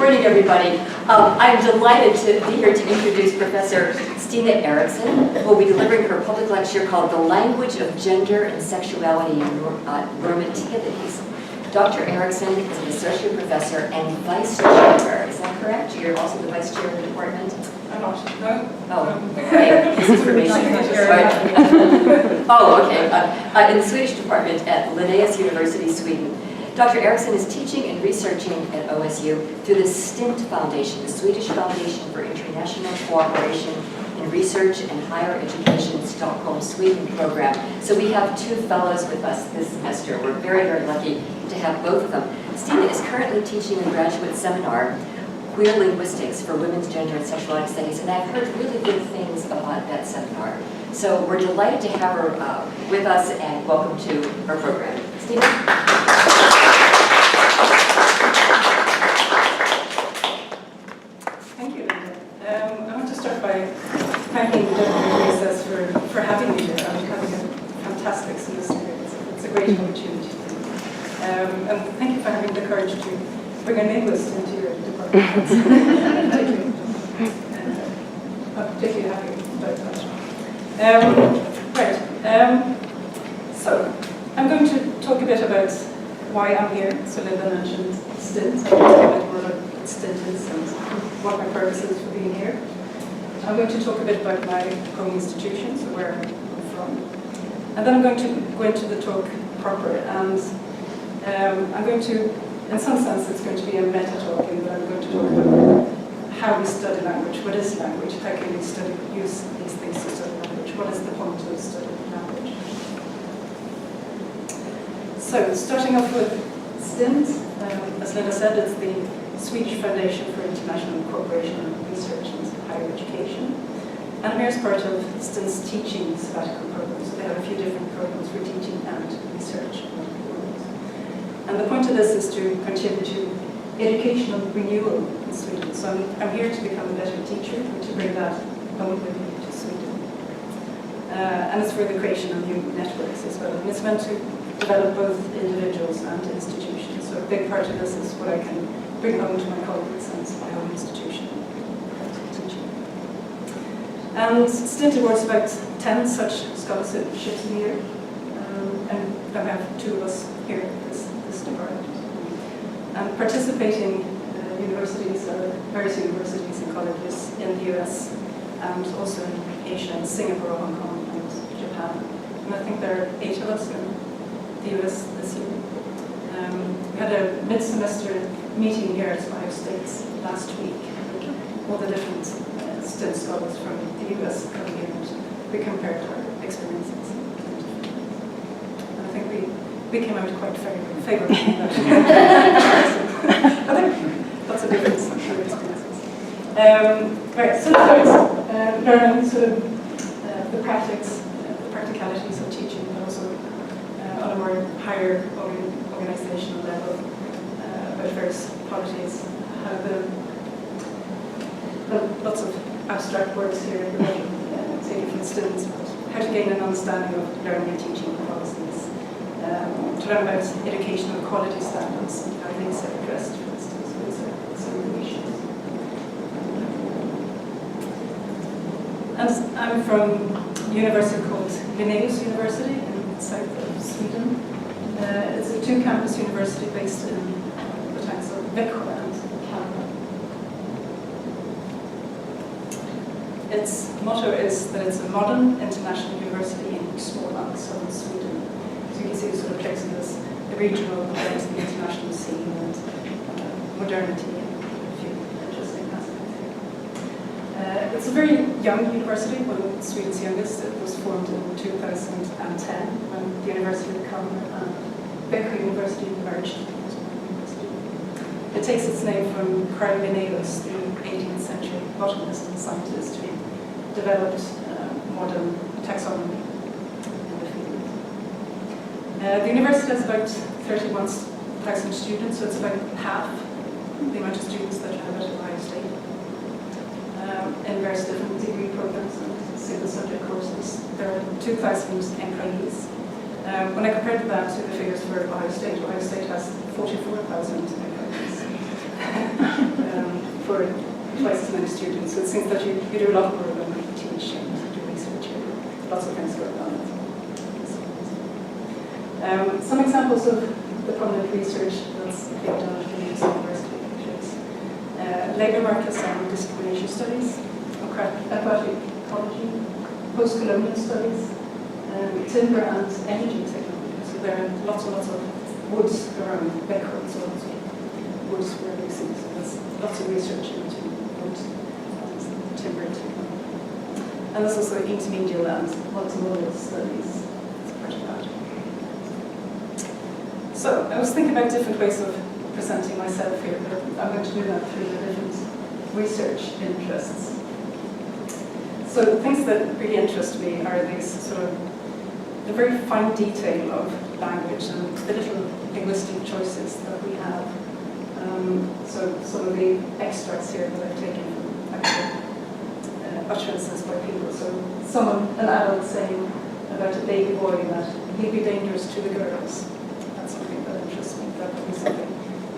morning, everybody. I'm delighted to be here to introduce Professor Stina Ericsson, who will be delivering her public lecture called The Language of Gender and Sexuality and Normativities. Dr. Ericsson is an associate professor and vice chair. Is that correct? You're also the vice chair of the department? I'm not. No. Oh, okay. This information. Oh, okay. In the Swedish department at Linnaeus University, Sweden. Dr. Ericsson is teaching and researching at OSU through the STINT Foundation, the Swedish Foundation for International Cooperation in Research and Higher Education, Stockholm, Sweden program. So we have two fellows with us this semester. We're very, very lucky to have both of them. Stina is currently teaching a graduate seminar, Queer Linguistics for Women's Gender and Sexuality Studies, and I've heard really good things about that seminar. So we're delighted to have her with us, and welcome to our program. Stina? Thank you, Linda. I want to start by thanking Dr. for having me here. I'm having a fantastic semester. It's a great opportunity. And thank you for having the courage to bring a linguist into your department. I'm particularly happy about that. So, I'm going to talk a bit about why I'm here. So Linda mentioned STINT. So I'll talk a bit more about what STINT is and what my purpose is for being here. I'm going to talk a bit about my home institution, so where I'm from. And then I'm going to go into the talk proper. And I'm going to, in some sense, it's going to be a meta talk, in that I'm going to talk about how we study language. What is language? How can we use these things to study language? What is the point of studying language? So, starting off with STINT, as Linda said, it's the Swedish Foundation for International Cooperation and Research in Higher Education. And I'm here as part of STINT's teaching sabbatical program. So they have a few different programs for teaching and research. And the point of this is to contribute to educational renewal in Sweden. So I'm here to become a better teacher and to bring that home with me to Sweden. And it's for the creation of new networks as well. And it's meant to develop both individuals and institutions. So a big part of this is what I can bring home to my colleagues and my home institution. And STINT awards about 10 such scholarships a year. And I have two of us here at this department. And participating universities are various universities and colleges in the US and also in Asia, and Singapore, Hong Kong, and Japan. And I think there are 8 of us in the US this year. We had a mid-semester meeting here at Ohio State last week. All the different STINT scholars from the US coming here, and we compared our experiences. And I think we came out quite favorable. I think lots of different experiences. Right, so there's learning sort of the practicalities of teaching, but also on a more higher organizational level, about various policies, how lots of abstract words here, say different students, how to gain an understanding of learning and teaching policies, to learn about educational quality standards and how things are addressed, for instance, with some issues. And I'm from a university called Linnaeus University in the south of Sweden. It's a 2-campus university based in the towns of Växjö and Kalmar. Its motto is that it's a modern international university in Småland, southern Sweden. So you can see it sort of places this, the regional and the international scene and modernity and a few interesting aspects here. It's a very young university, one of Sweden's youngest. It was formed in 2010 when the University of Kalmar and Växjö University merged. It takes its name from Carl Linnaeus, the 18th century botanist and scientist who developed modern taxonomy in the field. The university has about 31,000 students, so it's about half the amount of students that you have at Ohio State. In various different degree programs and single subject courses. There are 2,000 employees. When I compared that to the figures for Ohio State has 44,000 employees. for twice as many students. So it seems that you do a lot more than teach and do research. Lots of things going on. Some examples of the prominent research that's being done at the University is labour markets and discrimination studies, aquatic ecology, post-colonial studies, timber and energy technology. So there are lots and lots of woods around Becker and so on. So woods where we see. So there's lots of research into wood and timber technology. And there's also intermediate and multimodal studies. So I was thinking about different ways of presenting myself here, but I'm going to do that through the different research interests. So the things that really interest me are these sort of the very fine detail of language and the little linguistic choices that we have. So some of the extracts here that I've taken from actual utterances by people. So an adult saying about a baby boy that he'd be dangerous to the girls. Something that interests me, that would be something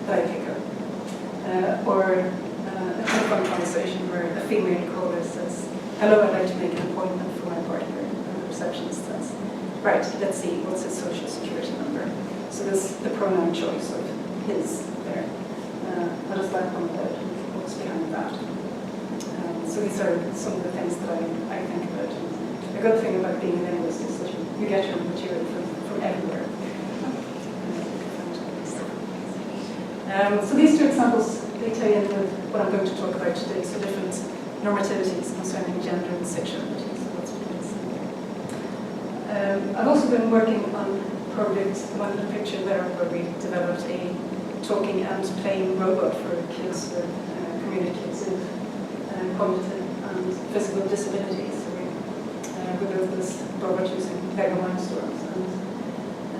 that I pick up. Or a telephone conversation where a female caller says, "Hello, I'd like to make an appointment for my partner." And the receptionist says, "Right, let's see, what's his social security number?" So there's the pronoun choice of his there. How does that come about? What's behind that? So these are some of the things that I think about. A good thing about being a linguist is that you get your material from everywhere. So these two examples, they tie in with what I'm going to talk about today, so different normativities concerning gender and sexuality. So that's what it's I've also been working on projects, the one in the picture there, where we developed a talking and playing robot for kids with communicative, cognitive and physical disabilities. So we built this robot using Lego Mindstorms,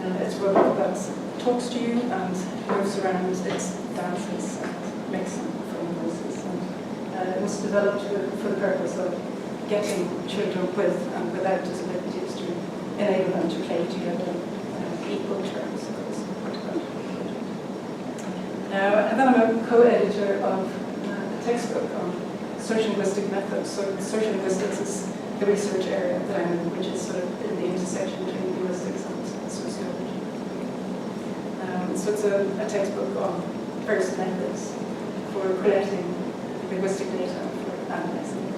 and it's a robot that talks to you and moves around, it dances and makes some funny noises. And it was developed for the purpose of getting children with and without disabilities to enable them to play together on equal terms. And then I'm a co-editor of a textbook on sociolinguistic methods. So sociolinguistics is the research area that I'm in, which is sort of in the intersection between linguistics and sociology. So it's a textbook on various methods for collecting linguistic data and for analyzing it.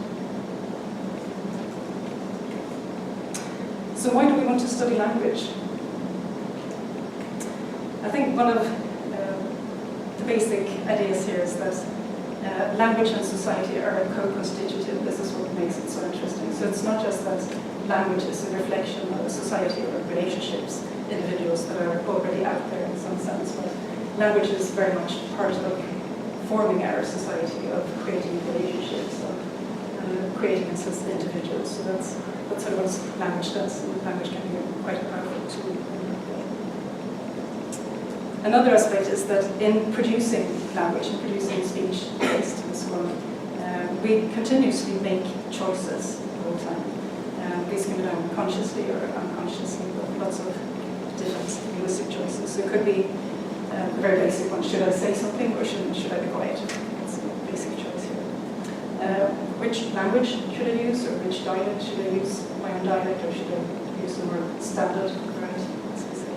So why do we want to study language? I think one of the basic ideas here is that language and society are co-constitutive. This is what makes it so interesting. So it's not just that language is a reflection of a society or relationships, individuals that are already out there in some sense, but language is very much part of forming our society, of creating relationships, of creating us as individuals. So that's sort of what language does, and language can be quite a powerful tool. Another aspect is that in producing language, in producing speech, text, and so on, we continuously make choices all the time. These can be done consciously or unconsciously, but lots of different linguistic choices. So it could be a very basic one: should I say something or should I be quiet? That's a basic choice here. Which language should I use, or which dialect should I use? My own dialect, or should I use the more standard variety, as we say?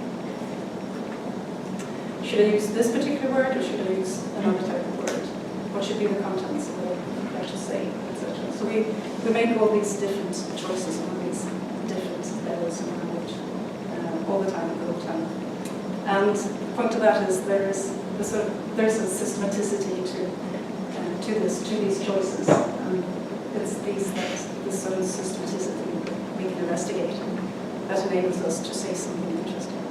Should I use this particular word, or should I use another type of word? What should be the contents of what I should say, etc. So we make all these different choices on these different levels of language all the time, the whole time. And the point of that is there's a systematicity to these choices. It's this sort of systematicity we can investigate that enables us to say something interesting.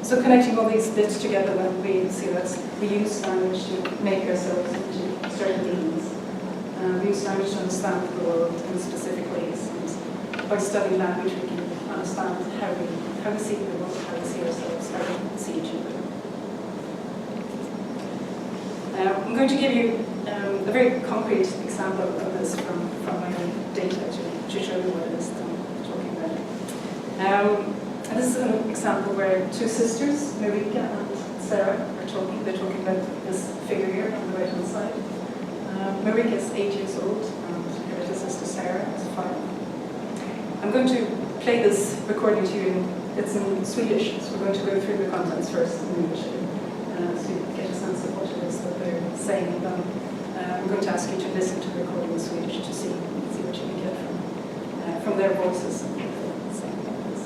So connecting all these bits together, then we see that we use language to make ourselves into certain beings. We use language to understand the world in specific ways. And by studying language, we can understand how we see the world, how we see ourselves, how we see each other. I'm going to give you a very concrete example of this from my own data to show you what it is that I'm talking about. And this is an example where two sisters, Marika and Sarah are talking. They're talking about this figure here on the right-hand side. Marika is 8 years old, and her little sister Sarah is 5. I'm going to play this recording to you. It's in Swedish, so we're going to go through the contents first in English, so you get a sense of what it is that they're saying. And then I'm going to ask you to listen to the recording in Swedish to see what you can get from their voices and what they're saying about this.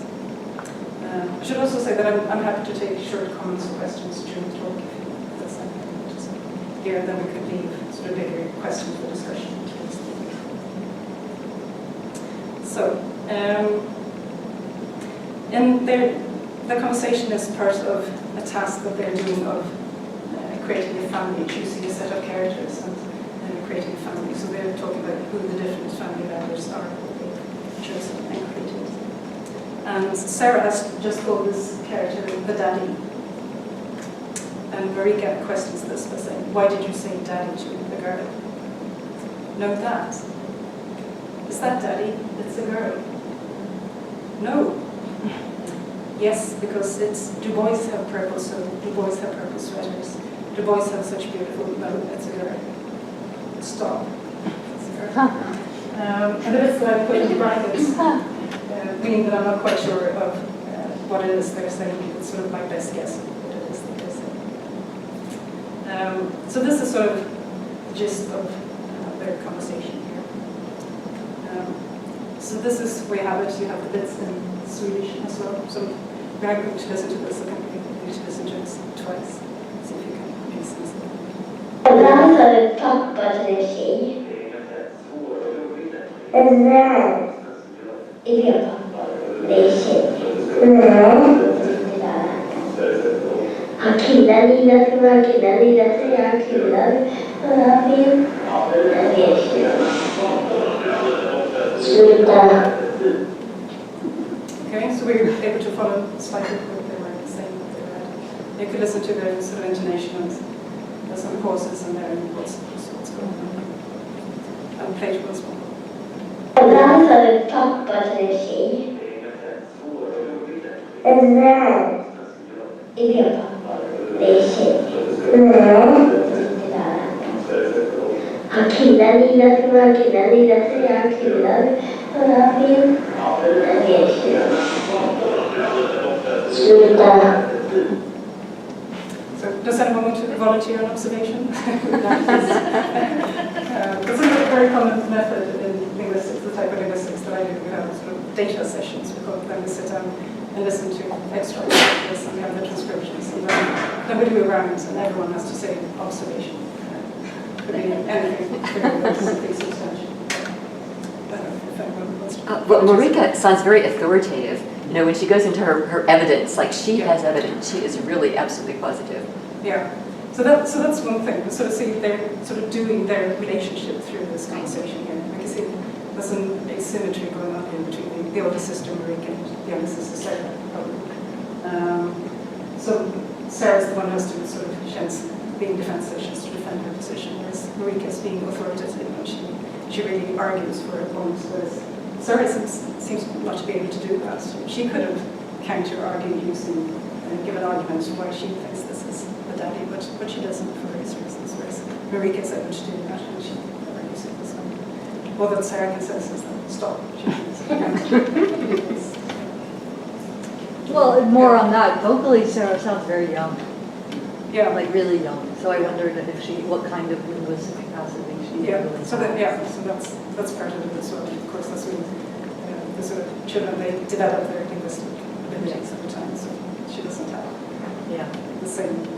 I should also say that I'm happy to take short comments or questions during the talk if that's something just here, and then we could leave sort of bigger questions for discussion. So, in the conversation is part of a task that they're doing of creating a family, choosing a set of characters and creating a family. So they're talking about who the different family members are that they've chosen and created. And Sarah has just called this character the daddy. And Marika questions this by saying, why did you say daddy to the girl? No, that. Is that daddy? It's a girl. No. Yes, because do boys have purple, so do boys have purple sweaters? Do boys have such beautiful, no, it's a girl. Stop. It's a girl. And the bits that I put in brackets mean that I'm not quite sure of what it is they're saying. It's sort of my best guess of what it is that they're saying. So this is sort of the gist of their conversation here. So this is where you have it. You have the bits in Swedish as well. So we are going to listen to this. I think we need to listen to it twice. See if you can make sense of it. Ibland har pappa till en tjej. En vän. Är det pappa? Det är tjej. Nej. Han killar lilla för man killar lilla för han killar. Han vill. Det är tjej. Sluta. Okay, so we're able to follow slightly what they were saying. You could listen to their sort of intonation and there's some pauses in there and what's going on. I'll play it once more. Ibland har pappa till en tjej. En vän. Är det pappa? Det är tjej. Nej. Han killar lilla för man killar lilla för han killar. Han vill. Det är tjej. Sluta. So does anyone want to volunteer an observation? This is a very common method in linguistics, the type of linguistics that I do. We have sort of data sessions. Then we sit down and listen to extracts like this, and we have the transcriptions. And then we do a round, and everyone has to say observation. Could be anything, something substantial. Well, Marika sounds very authoritative. You know, when she goes into her evidence, like she has evidence, she is really absolutely positive. Yeah. So that's one thing. We sort of see they're sort of doing their relationship through this conversation here. We can see there's some asymmetry going on here between the older sister Marika and the younger sister Sarah. So Sarah's the one who has to sort of, being defensive, she has to defend her position, whereas Marika's being authoritative, and she really argues for her point, whereas Sarah seems not to be able to do that. She could have counter-argued using and given arguments why she thinks this is the daddy, but she doesn't for various reasons, whereas Marika is able to do that, and she never uses this one. All that Sarah says is that stop. Well, more on that. Vocally, Sarah sounds very young. Yeah. Like really young. So I wondered if what kind of linguistic capacity she really so that's part of it as well. Of course, that's when the sort of children, they develop their linguistic abilities over time, so she doesn't have the same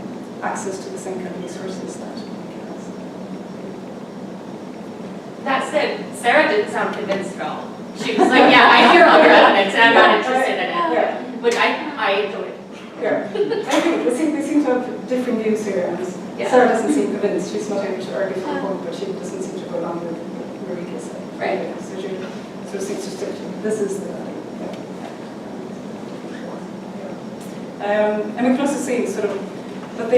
access to the same kind of resources that Marika has. That said, Sarah didn't sound convinced at all. She was like, yeah, I hear all your evidence and I'm not interested in it. Yeah. Which I enjoyed. Yeah. I think they seem to have different views here, and Sarah doesn't seem convinced. She's not able to argue for a point, but she doesn't seem to go along with Marika's side. Right. So she sort of seems to stick to this is the and we can also see sort of that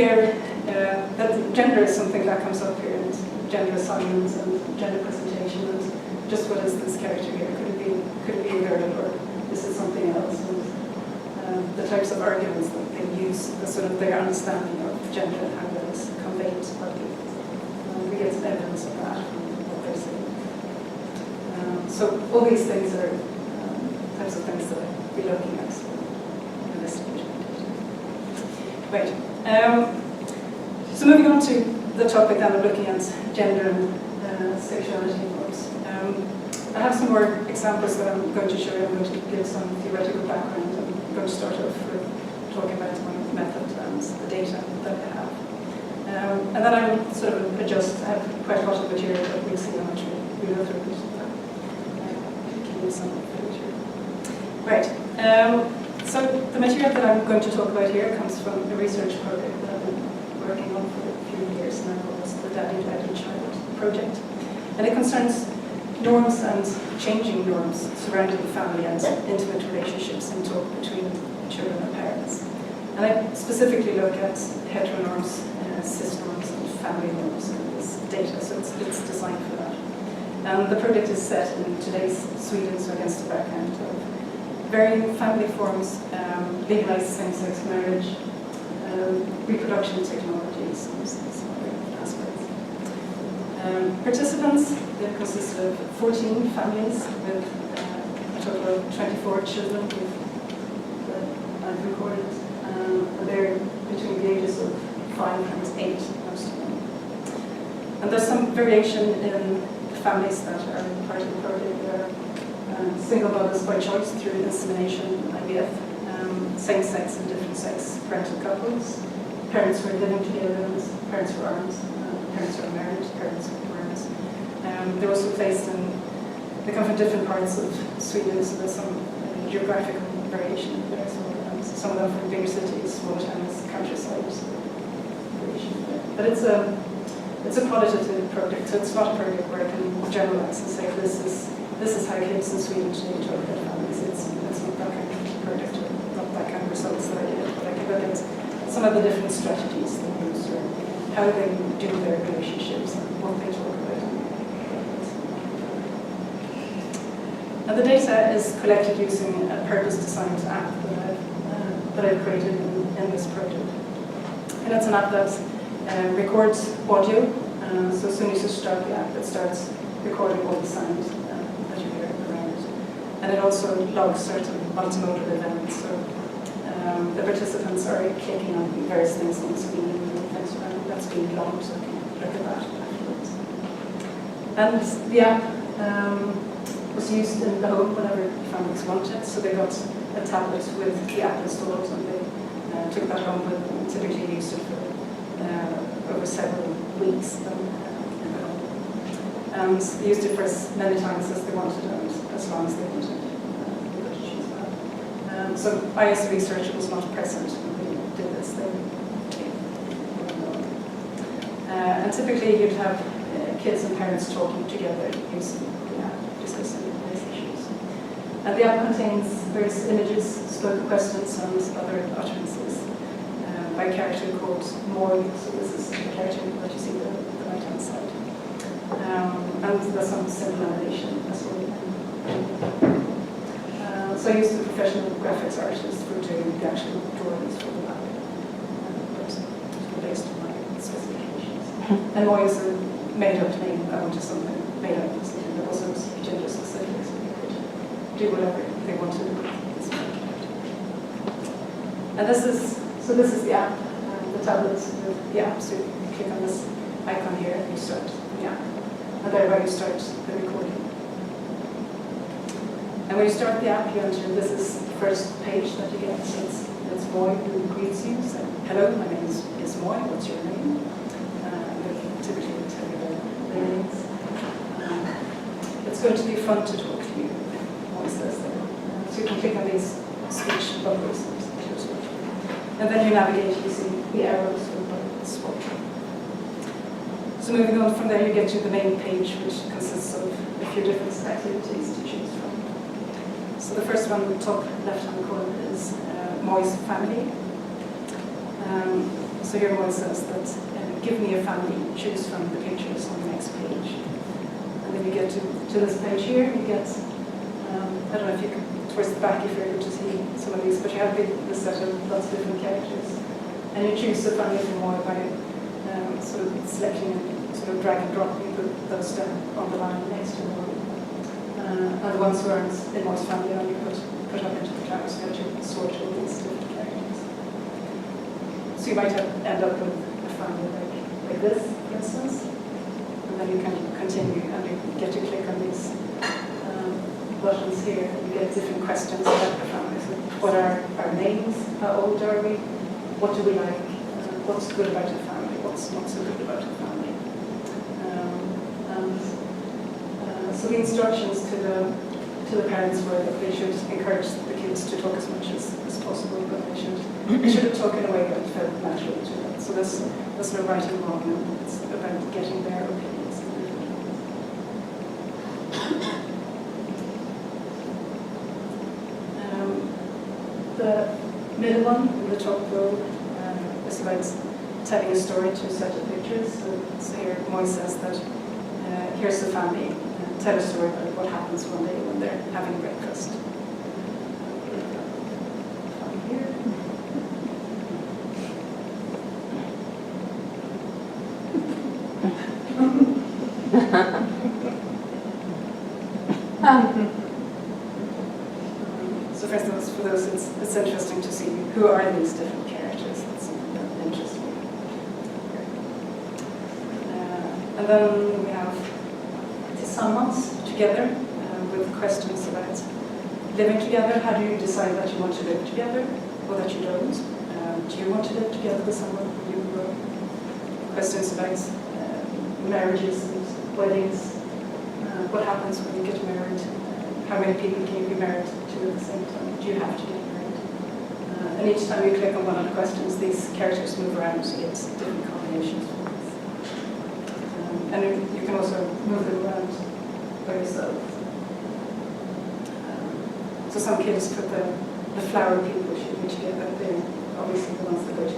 that gender is something that comes up here, and gender assignments and gender presentation, and just what is this character here? Could it be a girl, or this is something else? And the types of arguments that they use, the sort of their understanding of gender and how that is conveyed to other people. We get some evidence of that from what they're saying. So all these things are types of things that we're looking at in investigation. Right. So moving on to the topic then of looking at gender and sexuality norms. I have some more examples that I'm going to show you. I'm going to give some theoretical background. I'm going to start off with talking about my method and the data that I have. And then I'll sort of adjust. I have quite a lot of material, but we'll see how much we go through it. Give you some material. Right. So the material that I'm going to talk about here comes from a research project that I've been working on for a few years now, called the Untitled Chapter project. And it concerns norms and changing norms surrounding the family and intimate relationships and talk between children and parents. And I specifically look at heteronorms, cis norms, and family norms in this data, so it's designed for that. And the project is set in today's Sweden, so against the background of varying family forms, legalized same-sex marriage, reproduction technologies, and some other aspects. Participants, they consist of 14 families with a total of 24 children that I've recorded. And they're between the ages of 5 and 8, most of them. And there's some variation in the families that are part of the project. There are single mothers by choice through insemination, IVF, same-sex and different-sex parental couples, parents who are living together, parents who aren't, parents who are married, parents who aren't. They're also placed in, they come from different parts of Sweden, so there's some geographical variation there. Some of them from bigger cities, small towns, countryside. But it's a qualitative project, so it's not a project where I can generalize and say this is how kids in Sweden today talk about families. It's not that kind of project, or not that kind of results that I get. But I can look at some of the different strategies they use, or how they do their relationships, and what they talk about. And the data is collected using a purpose-designed app that I've created in this project. And it's an app that records audio, so as soon as you start the app, it starts recording all the sounds that you hear around it. And it also logs certain multimodal events, so the participants are clicking on various things on the screen, and things that's being logged, so I can look at that afterwards. And the app was used in the home whenever families wanted, so they got a tablet with the app installed, and they took that home with them, typically used it for over several weeks in the home. And they used it for as many times as they wanted, and as long as they wanted. They got to choose that. So I, as a researcher, was not present when they did this. And typically you'd have kids and parents talking together using the app, discussing these issues. And the app contains various images, spoken questions, and other utterances by a character called Moi. So this is the character that you see on the right-hand side. And there's some simple animation as well. So I used a professional graphics artist for doing the actual drawings for the app, based on my specifications. And Moi is a made-up name. I wanted something made up, something that wasn't gender-specific, so you could do whatever they wanted with this character. And this is the app, the tablet with the app. So you click on this icon here and you start the app. And thereby you start the recording. And when you start the app, you enter, this is the first page that you get. So it's Moi who greets you. So, hello, my name is Moi, what's your name? Typically they tell you their names. It's going to be fun to talk to you, Moi says there. So you can click on these speech bubbles. And then you navigate using the arrows with the swap. So moving on from there, you get to the main page, which consists of a few different activities to choose from. So the first one, the top left-hand corner, is Moi's family. So here Moi says that, give me a family, choose from the pictures on the next page. And then you get to this page here, you get, I don't know if you can towards the back if you're able to see some of these, but you have this set of lots of different characters. And you choose the family for more by sort of selecting and sort of drag and dropping those down on the line next to them. And the ones who aren't in one's family are you put up into the class, so you have to sort all these different characters. So you might end up with a family like this, for instance, and then you can continue and you get to click on these buttons here, and you get different questions about the family. So what are our names? How old are we? What do we like? What's good about a family? What's not so good about a family? So the instructions to the parents were that they should encourage the kids to talk as much as possible, but they should talk in a way that felt natural to them. So that's no right and wrong, and it's about getting their opinions. The middle one, in the top row, is about telling a story to a set of pictures. So here Moy says that here's the family, tell a story about what happens one day when they're having breakfast. Here. So first of all, for those, it's interesting to see who are these different characters. That's something that interests me. And then we have tillsammans, together, with questions about living together. How do you decide that you want to live together or that you don't? Do you want to live together with someone you grow? Questions about marriages and weddings. What happens when you get married? How many people can you be married to at the same time? Do you have to get married? And each time you click on one of the questions, these characters move around, so you get different combinations for this. And you can also move them around by yourself. So some kids put the flower people should be together. They're obviously the ones that go to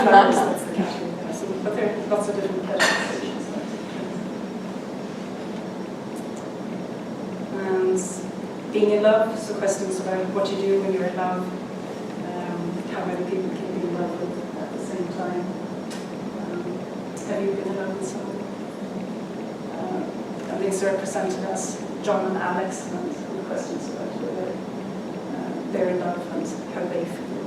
flowers, that's the category there. So, but there are lots of different categorizations. And being in love, so questions about what you do when you're in love, how many people can you be in love with at the same time. Have you been in love with someone? And these are presented as John and Alex, and the questions about whether they're in love and how they feel.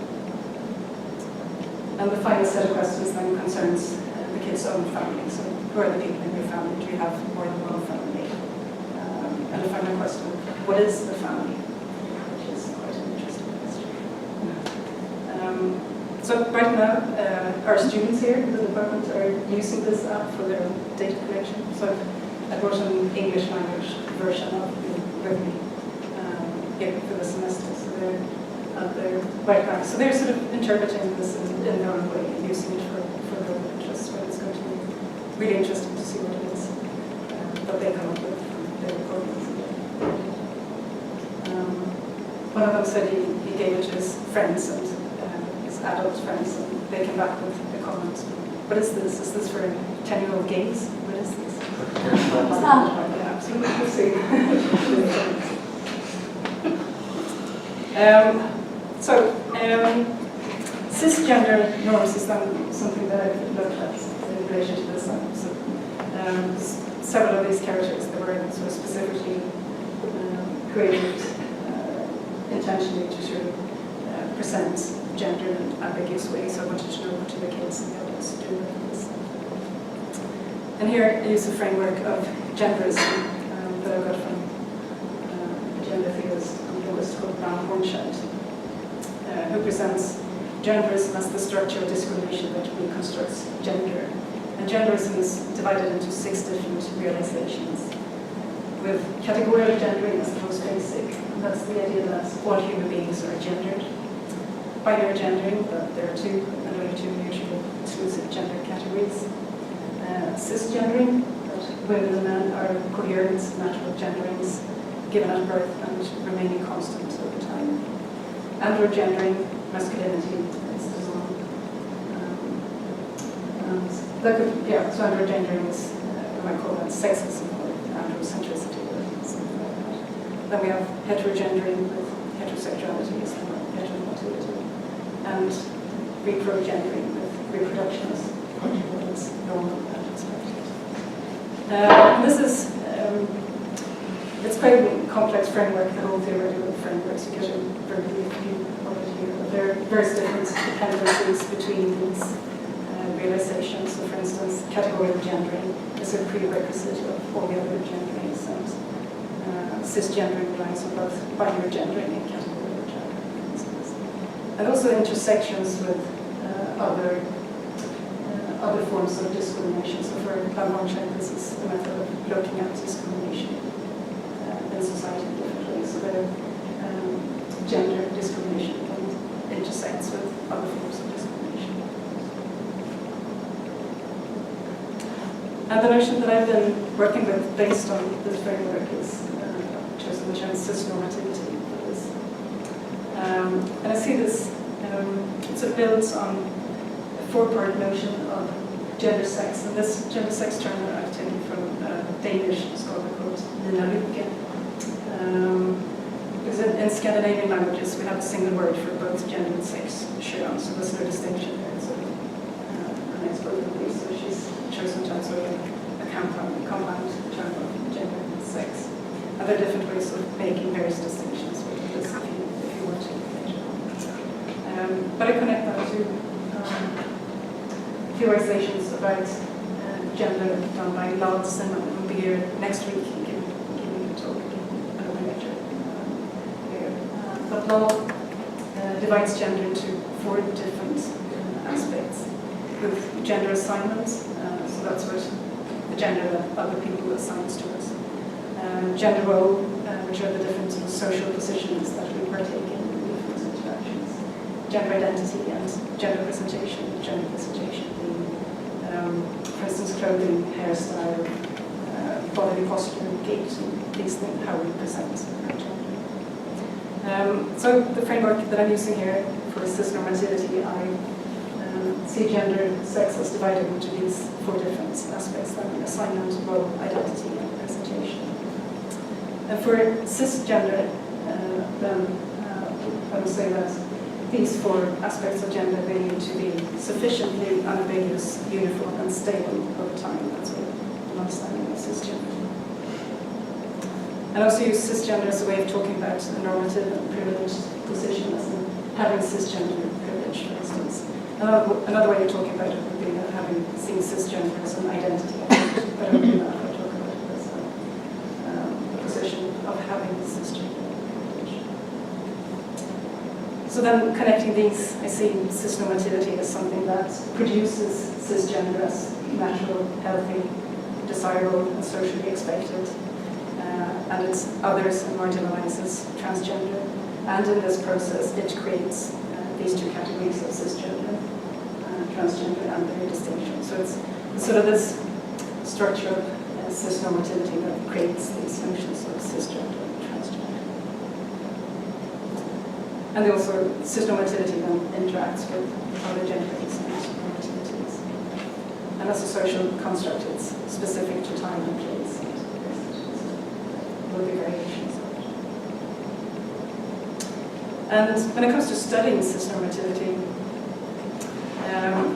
And the final set of questions then concerns the kid's own family. So who are the people in your family? Do you have more than one family? And the final question, what is the family? Which is quite an interesting question. So right now, our students here in the department are using this app for their own data collection. So I brought an English language version of it with me here for the semester. So they're at their right now. So they're sort of interpreting this in their own way and using it for their own interests. But it's going to be really interesting to see what it is that they come up with from their recordings. One of them said he gave it to his friends and his adult friends, and they came back with a comment. What is this? Is this for 10-year-old gays? What is this? Yeah, so we'll see. Cisgender norms is something that I've looked at in relation to this. So, several of these characters that were sort of specifically created intentionally to sort of present gender in an ambiguous way. So I wanted to know what do the kids and the adults do with this. And here I use a framework of genderism that I got from a gender theorist and linguist called Brown Hornschild, who presents genderism as the structural discrimination that reconstructs gender. And genderism is divided into 6 different realizations, with categorical gendering as the most basic. And that's the idea that all human beings are gendered. Binary gendering, that there are 2 and only 2 mutually exclusive gender categories. Cisgendering, that women and men are coherent natural genderings given at birth and remaining constant over time. Androgendering, masculinity is the norm. So androgendering is, we might call that sexism or androcentricity or something like that. then we have heterogendering with heterosexuality, heteronormativity, and reprogendering with reproduction as what is normal and expected. This is, it's quite a complex framework, the whole theoretical framework, so you get a very brief view of it here. But there are various different dependencies between these realizations. So for instance, categorical gendering is a prerequisite of all the other genderings, and cisgendering relies on both binary gendering and categorical gendering, for instance. And also intersections with other forms of discrimination. So for Lamont-Chenk, this is a method of looking at discrimination in society in different ways. So the gender discrimination intersects with other forms of discrimination. And the notion that I've been working with based on this framework is chosen the term cisnormativity. And I see this, it sort of builds on a four-part notion of gender sex. And this gender sex term that I've taken from a Danish scholar called Stina. Because in Scandinavian languages we have a single word for both gender and sex, kön, so there's no distinction there. So it's both of these. So she's chosen to have sort of a compound term of gender and sex. And there are different ways of making various distinctions with this if you want to. But I connect that to theorizations about gender done by Lodz, and will be here next week giving a talk a little later here. But Lodz divides gender into four different aspects, with gender assignment, so that's what the gender that other people assign to us. Gender role, which are the different social positions that we partake in different interactions. Gender identity and gender presentation. Gender presentation being, for instance, clothing, hairstyle, bodily posture, gait, and these things, how we present our gender. So the framework that I'm using here for cisnormativity, I see gender, sex as divided into these four different aspects: then assignment, role, identity, and presentation. And for cisgender, then I would say that these four aspects of gender, they need to be sufficiently unambiguous, uniform, and stable over time. That's what I'm understanding of cisgender. And I also use cisgender as a way of talking about the normative and privileged position, as in having cisgender privilege, for instance. Another way of talking about it would be having seen cisgender as an identity, but I don't do that. I talk about it as the position of having cisgender privilege. So then, connecting these, I see cisnormativity as something that produces cisgender as natural, healthy, desirable, and socially expected. And it's others and marginalizes transgender. And in this process, it creates these two categories of cisgender, transgender, and their distinction. So it's sort of this structure of cisnormativity that creates these notions of cisgender and transgender. And also, cisnormativity then interacts with other genders and normativities. And as a social construct, it's specific to time and place. There will be variations of it. And when it comes to studying cisnormativity,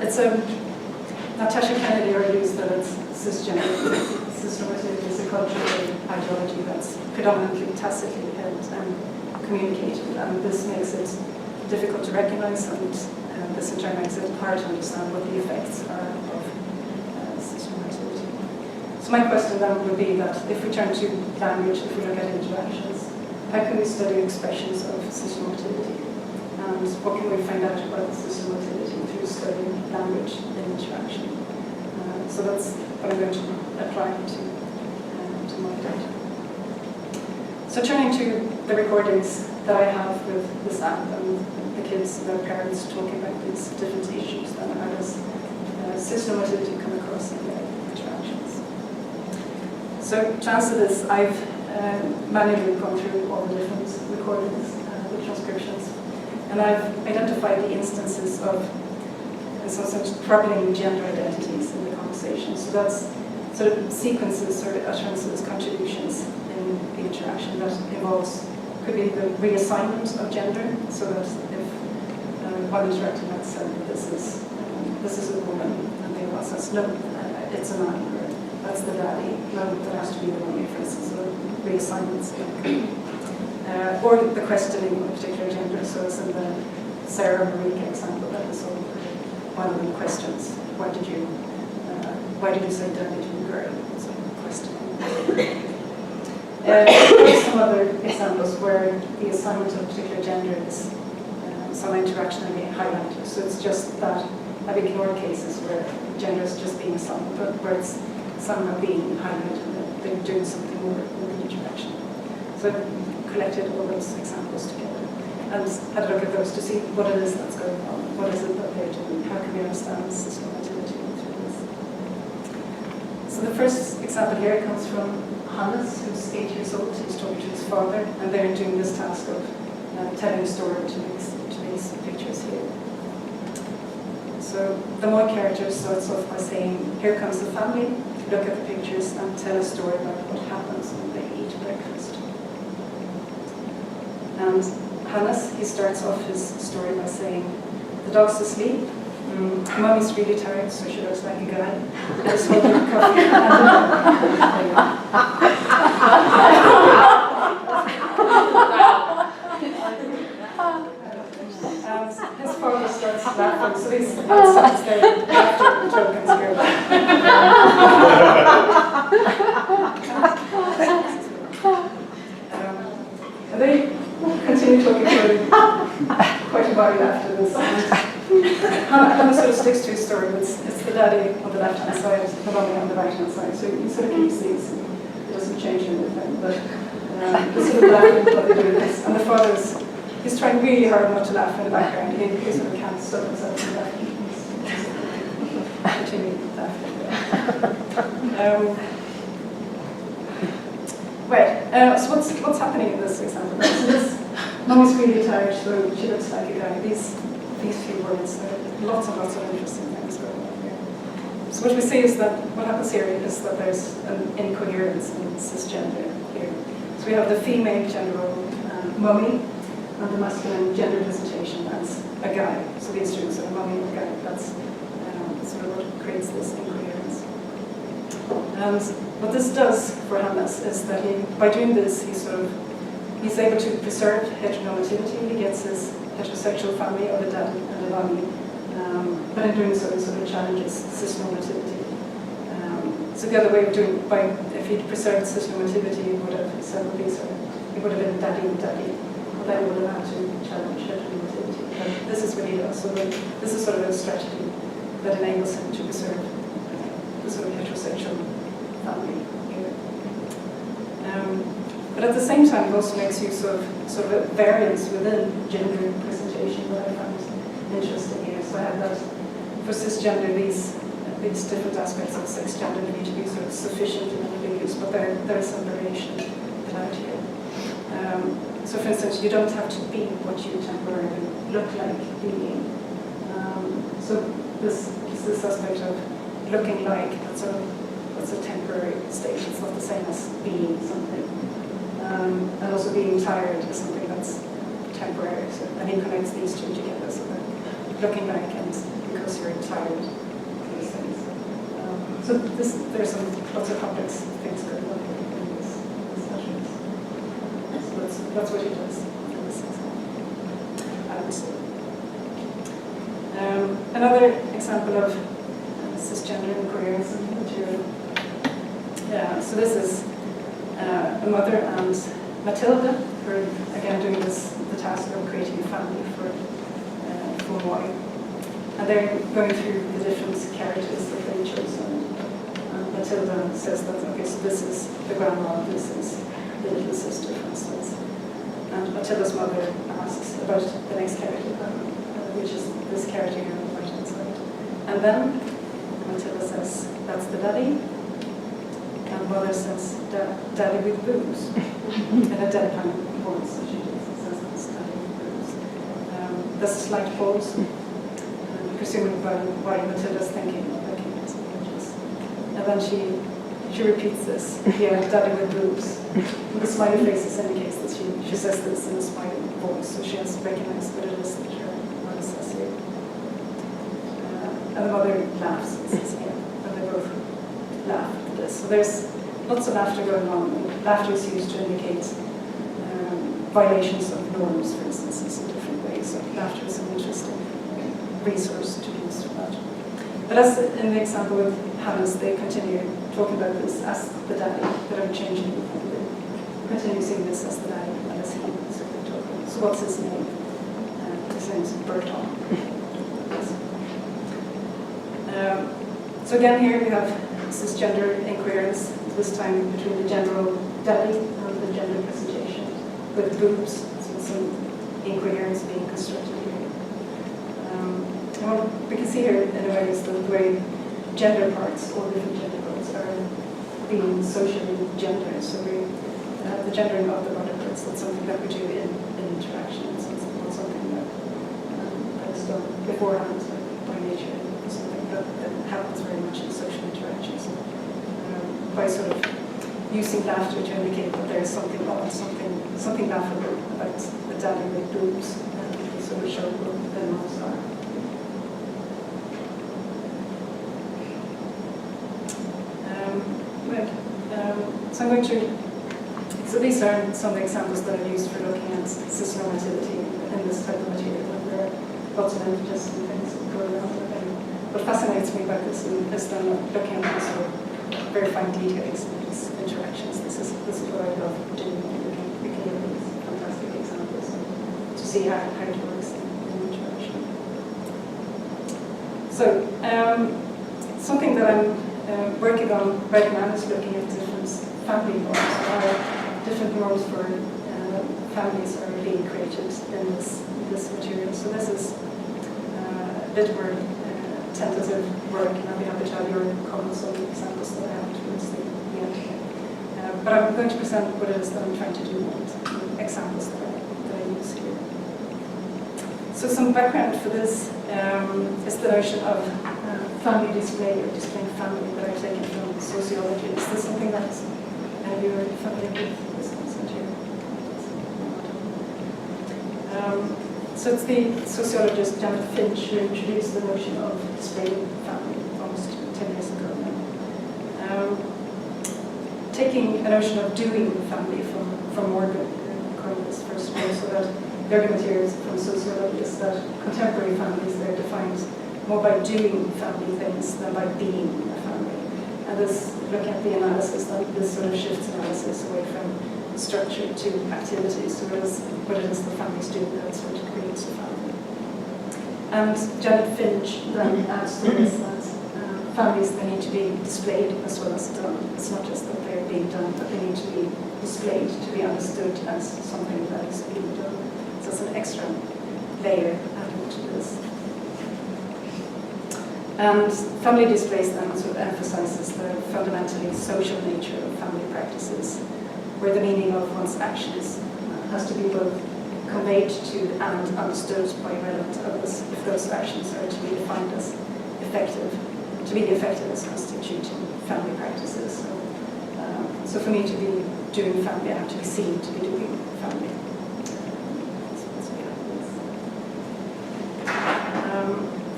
it's Natasha Kennedy argues that it's cisgender. Cisnormativity is a cultural ideology that's predominantly tacitly held and communicated, and this makes it difficult to recognize, and this in turn makes it hard to understand what the effects are of cisnormativity. So my question then would be that if we turn to language, if we look at interactions, how can we study expressions of cisnormativity? And what can we find out about cisnormativity through studying language in interaction? So that's what I'm going to apply to my data. So turning to the recordings that I have with this app and the kids and their parents talking about these different issues, then how does cisnormativity come across in their interactions? So to answer this, I've manually gone through all the different recordings, the transcriptions, and I've identified the instances of, in some sense, troubling gender identities in the conversation. So that's sort of sequences or utterances, contributions in in the interaction that involves, could be the reassignment of gender, so that if while interacting, let's say this is a woman, and the other says, no, it's a man, or that's the daddy, no, that has to be the woman, for instance, so reassignments. Or the questioning of a particular gender, so as in the Sarah Marika example, that was one of the questions. Why did you say daddy to a girl? So questioning. There are some other examples where the assignment of a particular gender is some interaction and being highlighted. So it's just that I've ignored cases where gender is just being assigned, but where it's somehow being highlighted and they're doing something more with the interaction. So I've collected all those examples together and had a look at those to see what it is that's going on. What is it that they're doing? How can we understand systematicity through this? So the first example here comes from Hannes, who's 8 years old. He's talking to his father, and they're doing this task of telling a story to these pictures here. So the Moi character starts off by saying, here comes the family, look at the pictures and tell a story about what happens when they eat breakfast. And Hannes, he starts off his story by saying, the dog's asleep, Mommy's really tired, so she looks like a guy. And he's holding a coffee. And his father starts laughing, so he's outside there after the tokens here. And they continue talking for quite a while after this. Hannah sort of sticks to his story. It's the daddy on the left-hand side, the mommy on the right-hand side. So he sort of keeps these. It doesn't change anything, but he's sort of laughing while they're doing this. And the he's trying really hard not to laugh in the background. He sort of can't stop himself from laughing. He's continuing laughing. Right, so what's happening in this example? So this mommy's really tired, so she looks like a guy. These few words, there are lots and lots of interesting things going on here. So what we see is that what happens here is that there's an incoherence in cisgender here. So we have the female gender role, mummy, and the masculine gender presentation as a guy. So these two are mummy and a guy. That's sort of what creates this incoherence. And what this does for Hannes is that by doing this, he's able to preserve heteronormativity. He gets his heterosexual family of a daddy and a mommy, but in doing so, he sort of challenges cisnormativity. So the other way of doing, if he'd preserved cisnormativity, he would have said, well, he would have been daddy and daddy. Well, then he would have had to challenge heteronormativity. But this is what he does. So this is sort of a strategy that enables him to preserve the sort of heterosexual family here. But at the same time, it also makes use of sort of a variance within gender presentation that I found interesting here. So I have that for cisgender, these different aspects of sex gender need to be sort of sufficient and ambiguous, but there is some variation out here. So for instance, you don't have to be what you temporarily look like being. So this aspect of looking like, that's a temporary state. It's not the same as being something. And also being tired is something that's temporary. So, and he connects these two together. So that looking like and because you're tired, these things. So there's lots of complex things going on in this discussion. So that's what he does in this example. Another example of cisgender incoherence in material. So this is a mother and Matilda, who are again doing the task of creating a family for Moi. And they're going through the different characters that they've chosen. Matilda says that, okay, so this is the grandma, this is the little sister, for instance. And Matilda's mother asks about the next character, which is this character here on the right-hand side. And then Matilda says, that's the daddy. And mother says, daddy with boobs. In a deadpan voice, so she says that's daddy with boobs. There's a slight pause, presumably by why Matilda's thinking of looking at some images. And then she she repeats this, yeah, daddy with boobs. The smiley faces indicates that she says this in a smiling voice, so she has recognized that it is her mother says here. And the mother laughs and says, yeah, and they both laugh at this. So there's lots of laughter going on. Laughter is used to indicate violations of norms, for instance, in some different ways. So laughter is an interesting resource to use for that. But as in the example with Hannes, they continue talking about this as the daddy. They don't change anything. They continue seeing this as the daddy, and as he. So what's his name? His name is Berton. So again, here we have cisgender inquiries, this time between the general daddy and the gender presentation, with boobs, so some inquiries being constructed here. And what we can see here, in a way, is the way gender parts, or different gender parts, are being socially gendered. So we have the gendering of the body parts. That's something that we do in interactions. It's not something that is done beforehand by nature. It's something that happens very much in social interactions. By sort of using laughter to indicate that there's something odd, something laughable about the daddy with boobs, and sort of show what the moms are. So I'm going to. So these are some of the examples that are used for looking at cis-normativity in this type of material. And there are lots of images and things that go around with it. What fascinates me about this is then looking at these sort of very fine details in these interactions. This is what I love doing. We can look at these fantastic examples to see how it works in interaction. So something that I'm working on right now is looking at different family norms. Different norms for families are being created in this material. So this is a bit more tentative work, and I'll be happy to have your comments on the examples that I have towards the end. But I'm going to present what it is that I'm trying to do and examples that I use here. So some background for this is the notion of family display, or displaying family, that I've taken from sociology. Is this something that you're familiar with, this concept here? So it's the sociologist Janet Finch who introduced the notion of displaying family almost 10 years ago now. Taking a notion of doing family from Morgan, coined this first one, so that the early materials from sociologists that contemporary families, they're defined more by doing family things than by being a family. And this, looking at the analysis, that this sort of shifts analysis away from structure to activities. So what it is the families do, that's what creates a family. And Janet Finch then adds to this that families, they need to be displayed as well as done. It's not just that they're being done, but they need to be displayed to be understood as something that is being done. So it's an extra layer added to this. And family displays then sort of emphasizes the fundamentally social nature of family practices, where the meaning of one's actions has to be both conveyed to and understood by relevant others if those actions are to be defined as effective, to be effective as constituting family practices. So for me to be doing family, I have to be seen to be doing family.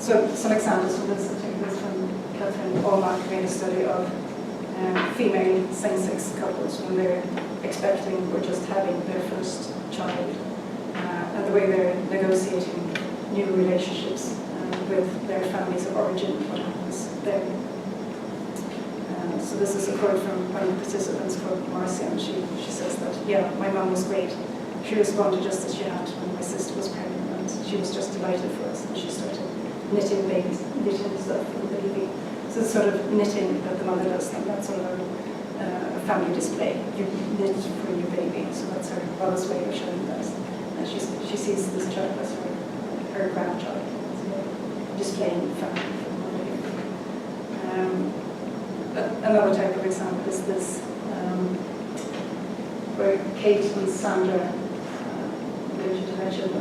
So some examples of this, I take this from Catherine Allmark, who made a study of female same-sex couples when they're expecting or just having their first child, and the way they're negotiating new relationships with their families of origin, what happens there. So this is a quote from one of the participants called Marcia, and she says that, yeah, my mum was great. She responded just as she had when my sister was pregnant, and she was just delighted for us, and she started knitting babies, knitting stuff for the baby. So it's sort of knitting that the mother does, and that's sort of a family display. You knit for your baby, so that's her mother's way of showing that. And she sees this child as her grandchild, so displaying family for the mother. Another type of example is this, where Kate and Sandra,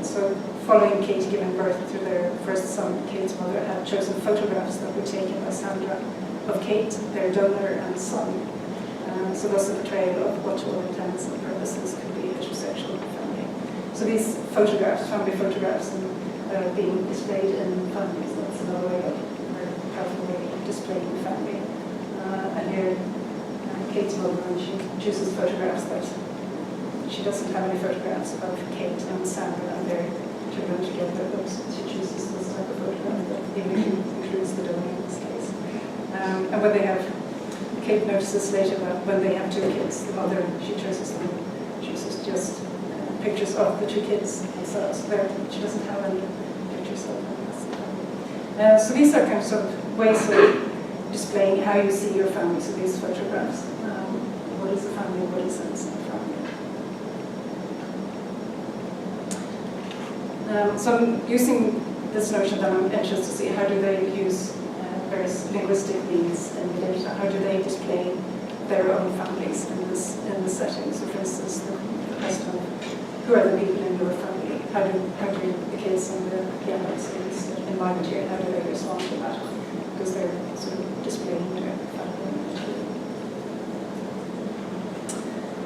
so following Kate giving birth to their first son, Kate's mother had chosen photographs that were taken by Sandra of Kate, their donor and son, So thus a portrayal of what to all intents and purposes could be a heterosexual family. So these photographs, family photographs, and being displayed in families, that's another way of, or powerful way of displaying the family. And here, Kate's mother, and she chooses photographs that she doesn't have any photographs of Kate and Sandra and their children together, but she chooses this type of photograph that includes the donor in this case. And when they have, Kate notices later that when they have 2 kids, the mother, she chooses just pictures of the 2 kids themselves. She doesn't have any pictures of them. So these are kind of sort of ways of displaying how you see your family, so these photographs. What is a family, what is a family? So I'm using this notion that I'm interested to see how do they use various linguistic means in the data, how do they display their own families in this setting. So for instance, the question of who are the people in your family? How do the kids and the pianos in my material, how do they respond to that? Because they're sort of displaying their family.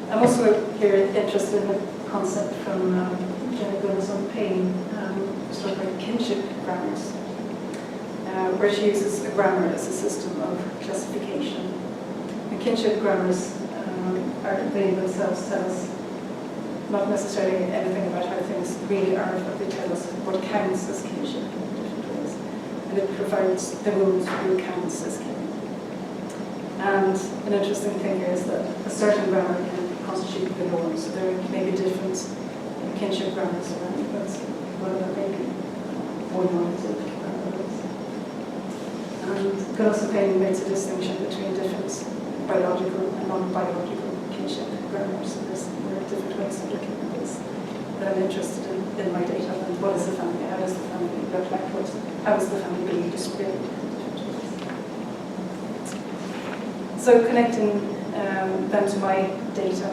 I'm also here interested in the concept from Jenny Gunnison Payne, sort of like kinship grammars, where she uses a grammar as a system of classification. And kinship grammars they themselves tell us not necessarily anything about how things really are, but they tell us what counts as kinship in different ways. And it provides the rules for who counts as kin. And an interesting thing here is that a certain grammar can constitute the norm. So there may be different kinship grammars around, but one of them may be more normative than others. And Gunnison Payne makes a distinction between different biological and non-biological kinship grammars. So there are different ways of looking at this that I'm interested in my data. And what is the family? How does the family look like? How is the family being displayed? So connecting then to my data,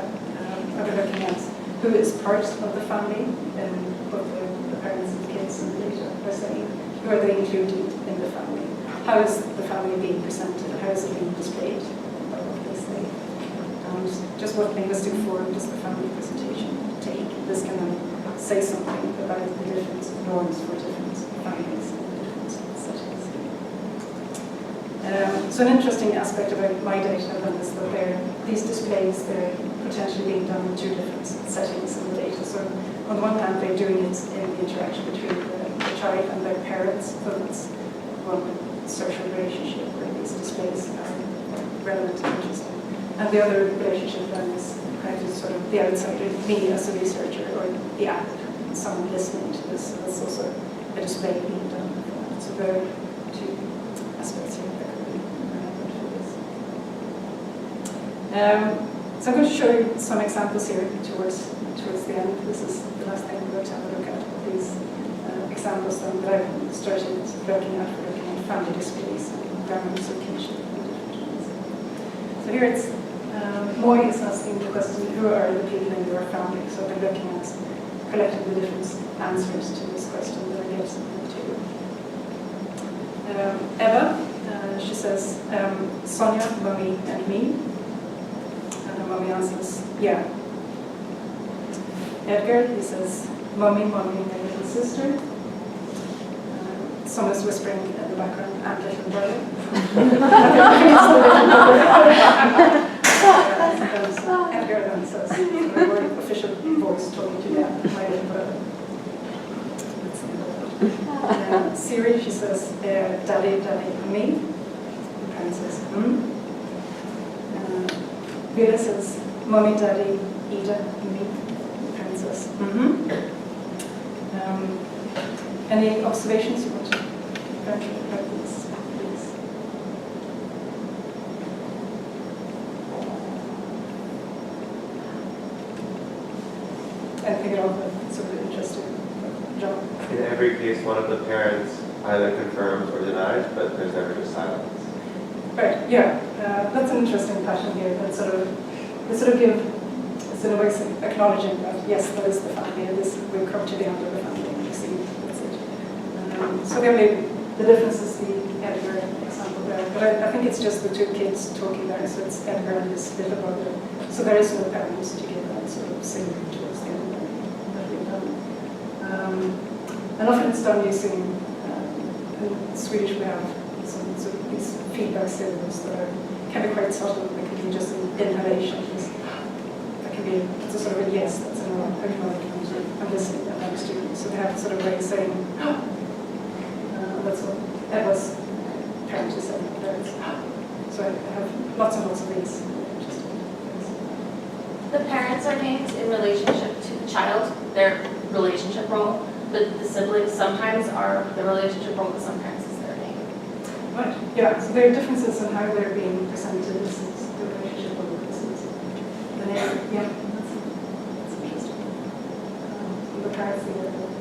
I'll be looking at who is part of the family, and both the parents and the kids in the data are saying, who are they included in the family? How is the family being presented? How is it being displayed? And just what linguistic form does the family presentation take? This can then say something about the different norms for different families in different settings. So an interesting aspect about my data then is that these displays, they're potentially being done in 2 different settings in the data. So on the one hand, they're doing it in the interaction between the child and their parents, so it's one social relationship where these displays are relevant and interesting. And the other relationship then is kind of sort of the outsider, me as a researcher, or the app, someone listening to this. So that's also a display being done. So there are 2 aspects here that could be relevant for this. So I'm going to show you some examples here towards the end. This is the last thing we're going to have a look at, these examples that I've started looking at family displays and grammars of kinship in different ways. So here it's Moy is asking the question, who are the people in your family? So we're looking at collecting the different answers to this question that I gave to Eva, she says, Sonia, Mummy, and me. And her mummy answers, yeah. Edgar, he says, Mummy, Mummy, and my little sister. Someone's whispering in the background, and little brother. Edgar then says, our official voice talking to them, my little brother. Siri, she says, Daddy, Daddy, me. The parent says, Vera says, Mommy, Daddy, Ida, me. The parent says, any observations you want to venture about these, please? Anything at all that sort of interesting? John? In every case, one of the parents either confirms or denies, but there's never just silence. Right, yeah. That's an interesting pattern here. That they sort of give, in a way, acknowledging that, yes, that is the family, and this, we've come to the end of the family, and you see, that's it. So the difference is the Edgar example there. but I think it's just the two kids talking there, so it's Edgar and his little brother. So there is no parents to give that sort of signal towards the end that we've done. And often it's done using, in Swedish we have some sort of these feedback signals that can be quite subtle. They can be just an inhalation. That can be, it's a sort of a yes, that's an acknowledgement. I'm listening, I'm next to you. So they have sort of way of saying, that's what Eva's parents are saying. So I have lots and lots of these. The parents are named in relationship to the child, their relationship role, but the siblings sometimes are the relationship role, but sometimes it's their name. Right, yeah, so there are differences in how they're being presented. This is the relationship role, this is the name. Yeah, that's interesting. The parents, the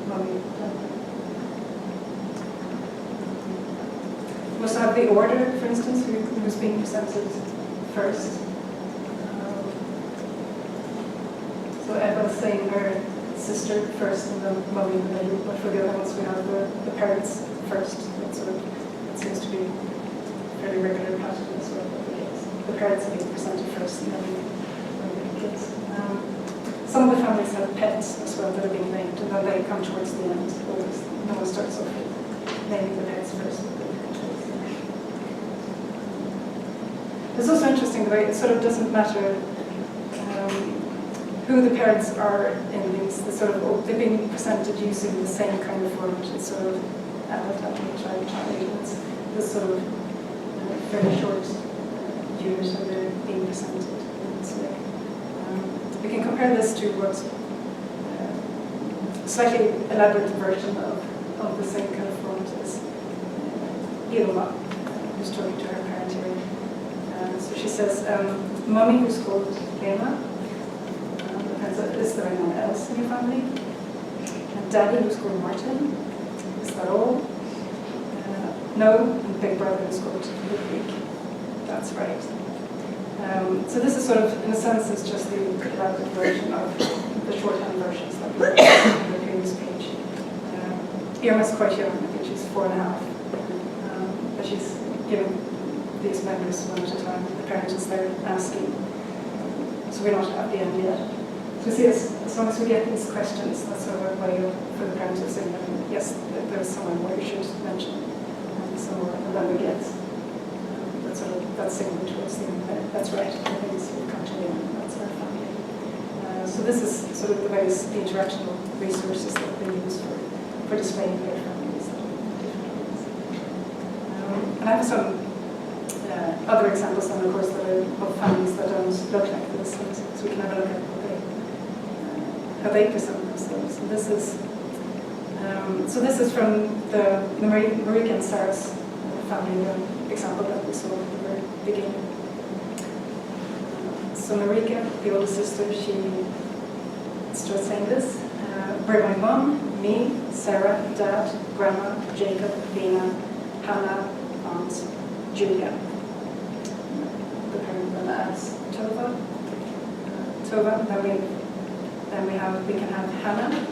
mommy. We also have the order, for instance, who's being presented first. So Eva's saying her sister first and then mommy in the middle, but for the other ones we have the parents first. That seems to be a fairly regular pattern as well. The parents are being presented first and then the kids. Some of the families have pets as well that are being named, and then they come towards the end. No one starts off with naming the pets first. It's also interesting the way it sort of doesn't matter who the parents are in these. They're being presented using the same kind of format. It's sort of child. It's this sort of very short unit how they're being presented in this way. We can compare this to what's slightly elaborate version of the same kind of format as Ilma, who's talking to her parent here. So she says, Mommy, who's called Lena, is there anyone else in your family? And Daddy, who's called Martin, is that all? No, and Big Brother, who's called Ludwig. That's right. So this is sort of, in a sense, is just the elaborate version of the shorthand versions that we had on the previous page. Irma's quite young, I think she's 4.5, but she's giving these members one at a time. The parent is there asking, so we're not at the end yet. So you see, as long as we get these questions, that's sort of a way for the parent to say, yes, there's someone where you should mention somewhere, and then we get that signal towards the end. That's right, things will come to the end, that's our family. So this is sort of the ways, the interactional resources that they use for displaying their families in different ways. And I have some other examples then, of course, that are of families that don't look like this, so we can have a look at how they present themselves. And this is from the Marika and Sarah's family, the example that we saw at the very beginning. So Marika, the older sister, she starts saying this. We're my mom, me, Sarah, Dad, Grandma, Jacob, Lena, Hannah, Aunt, Julia. The parent then adds Tova. Then we can have Hannah.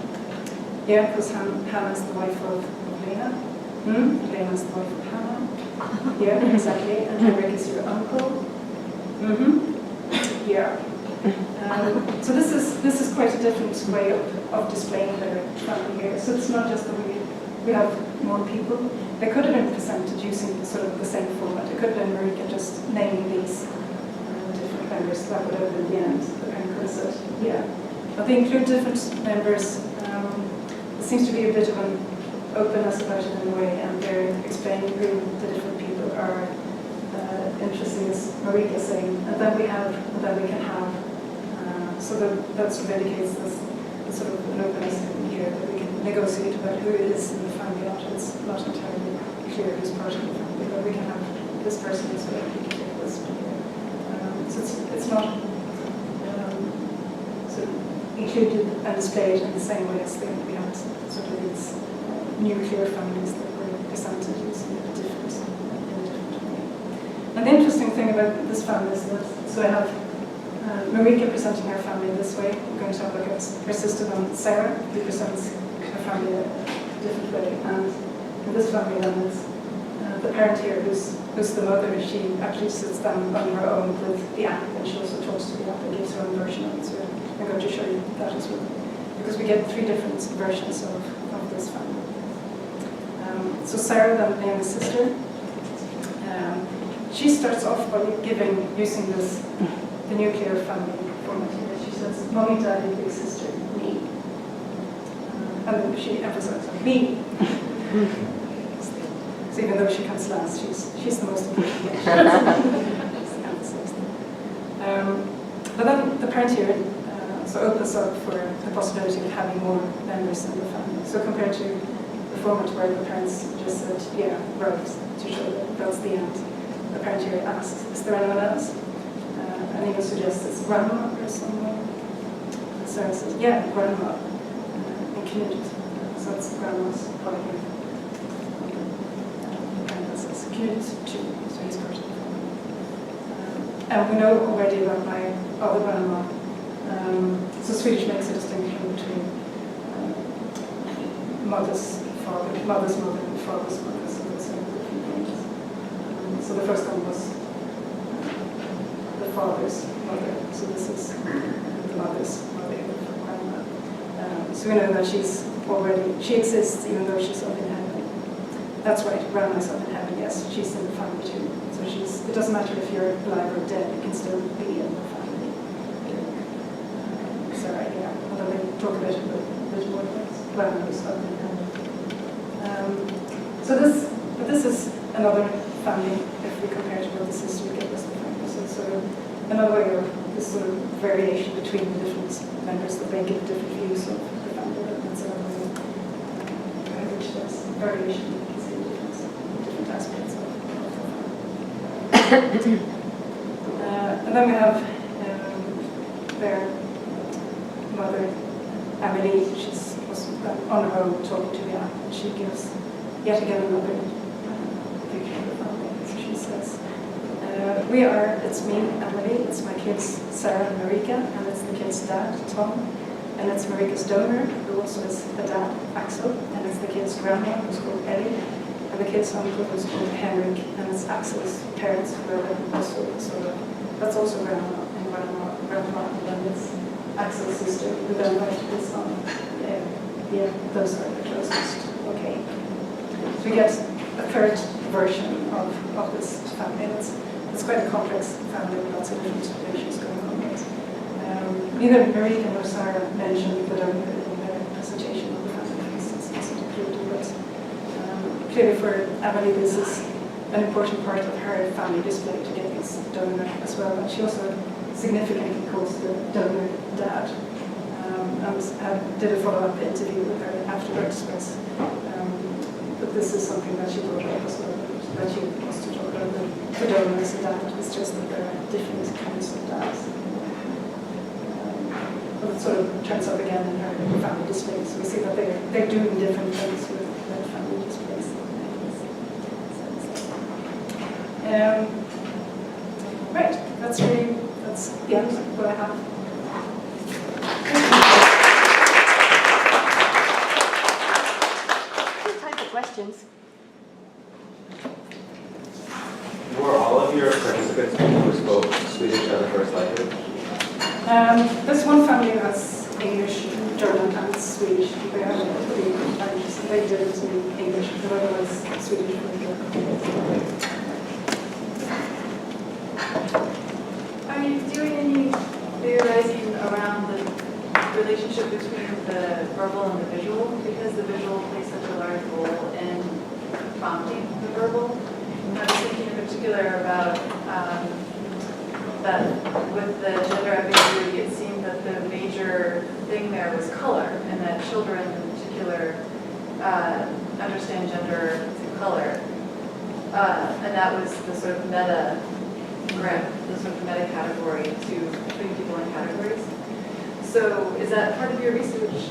Yeah, because Hannah is the wife of Lena. Lena is the wife of Hannah. Yeah, exactly. And Henrik is your uncle. Yeah. So this is quite a different way of displaying their family here. So it's not just that we have more people. They could have been presented using sort of the same format. It could have been Marika just naming these different members. That would have been the end. The parent could have said, yeah. But they include different members. There seems to be a bit of an openness about it in a way, and they're explaining who the different people are. Interesting as Marika saying, and then we can have. So that sort of indicates this sort of an openness here that we can negotiate about who it is in the family. It's not entirely clear who's part of the family, but we can have this person as well. We can take this one here. So it's not sort of included and displayed in the same way as we had sort of these nuclear families that were presented using a different way. And the interesting thing about this family is that, so I have Marika presenting her family this way. I'm going to have a look at her sister then Sarah, who presents her family a different way. And in this family then is the parent here, who's the mother, she actually sits down on her own with the app, and she also talks to the app and gives her own version of it. So I'm going to show you that as well, because we get 3 different versions of this family. So Sarah, the youngest sister, she starts off by using the nuclear family format here. She says, "Mommy, Daddy, big sister, me." And then she emphasizes me. So even though she comes last, she's the most important. But then the parent here so opens up for the possibility of having more members in the family. So compared to the format where the parents just said, yeah, right, to show that that's the end, the parent here asks, is there anyone else? And even suggests it's grandma or someone. Sarah says, yeah, grandma, and Knut. So it's grandma's part here. And that says Knut too, so he's part of the family. And we know already about my other grandma. So Swedish makes a distinction between mother's mother, and father's mother, so those are different names. So the first one was the father's mother, so this is the mother's mother, grandma. So we know that she exists even though she's up in heaven. That's right, grandma's up in heaven, yes, she's in the family too. So it doesn't matter if you're alive or dead, you can still be in the family. Yeah, although they talk a bit more about grandma's up in heaven. So this is another family if we compare to what this is, we get this family. So it's sort of another way of this sort of variation between the different members that they give different views of the family. That's another way in which there's variation, you can see different aspects of the family. And then we have their mother, Emily. She's on her own talking to the app, and she gives yet again another picture of the family. So she says, it's me, Emily, it's my kids, Sarah and Marika, and it's the kids' dad, Tom, and it's Marika's donor, who also is a dad, Axel, and it's the kids' grandma, who's called Ellie, and the kids' uncle, who's called Henrik, and it's Axel's parents, who are also that's also grandma, and and then it's Axel's sister, who then went to his son. Yeah, those are the closest. Okay. So we get a third version of this family. It's quite a complex family with lots of different issues going on. Neither Marika nor Sarah mentioned the donor in their presentation of the family, for instance. It's not included, but clearly for Emily, this is an important part of her family display to get this donor as well. And she also significantly calls the donor dad. And did a follow-up interview with her afterwards, but this is something that she brought up as well, that she wants to talk about the donor as a dad. It's just that there are different kinds of dads. But it sort of turns up again in her family displays. So we see that they're doing different things with their family displays. Right, that's the end of what I have. Questions? Were all of your participants people who spoke Swedish as a first language? There's one family who has English, German, and Swedish. They have three languages. They did it in English, the other was Swedish. Are you doing any theorizing around the relationship between the verbal and the visual? Because the visual plays such a large role in prompting the verbal. I was thinking in particular about that with the gender ambiguity, it seemed that the major thing there was color, and that children in particular understand gender through color. And that was the sort of meta grip, the sort of meta category to putting people in categories. So is that part of your research?